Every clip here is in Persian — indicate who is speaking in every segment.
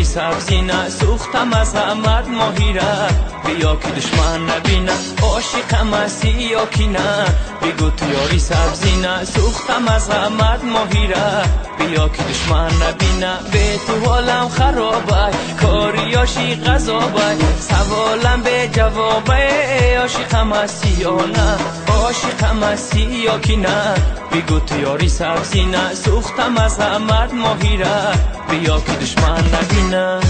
Speaker 1: سبزی نه، سوختم از غمت ماهی را، بیا که دشمن نبینه. عاشقم هستی یا کی نه، بگو تو یاری سبزی نه، سوختم از غمت ماهی را، بیا که دشمن نبینه. به تو حالم خرابه، کاریاشی غذابه، سوالم به جوابه، عاشقم هستی یا نه، عاشقم هستی یا کی نه، بگو تو یاری سبزی نه، سوختم از غمت ماهی را، بیا که دشمن نبینه.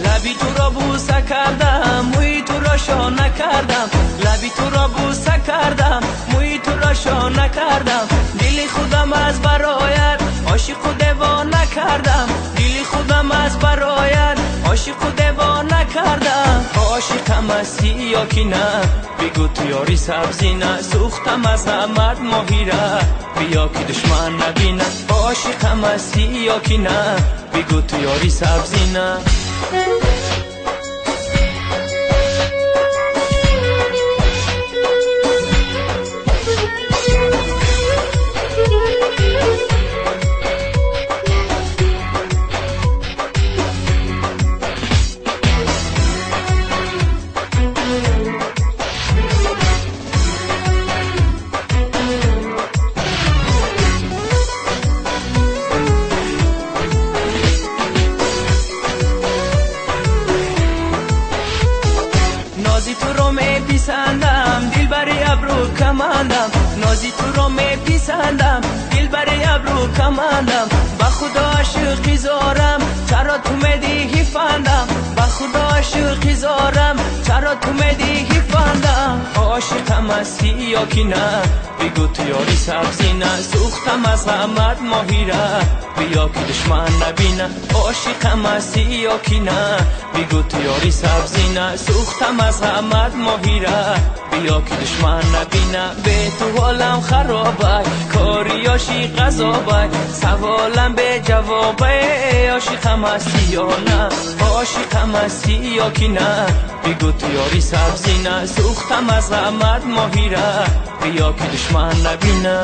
Speaker 1: لبی تو را بوسه کردم، موی تو را شانه کردم، لبی تو را بوسه کردم، موی تو را شانه کردم، دل خودم از برایت عاشق و دیوانه کردم، دل خودم از برایت عاشق و دیوانه کردم. عاشقم هستی یا کی نه، بگو تو یاری سبزی نه، سوختم از غمت ماهی را، بیا که دشمن نبینه. عاشقم هستی یا کی نه، بگو تو یاری سبزی نه. نازی تو رو می پیسندم، دل بری ابرو کمندم، نازی تو رو می پیسندم، دل بری ابرو کمندم، با خدا عاشقی زارم، چرا تو میدی فندم، با خدا عاشقی زارم، چرا تو میدی فندم. عاشقم هستی یا کی نه، بگو تو یاری سبزی نه، سوختم از غمت ماهی را، بیا که دشمن نبینه. عاشقم هستی یا کی نه، بگو تو یاری سبزی نه، سوختم از غمت ماهی را، بیا که دشمن نبینه. به تو حالم خرابه، کاریاشی غذابه، سوالم به جوابه، عاشقم هستی یا نه، عاشقم هستی یا کی نه، بگو تو یاری سبزی نه، سوختم از غمت ماهی را، بیا که دشمن نبینه.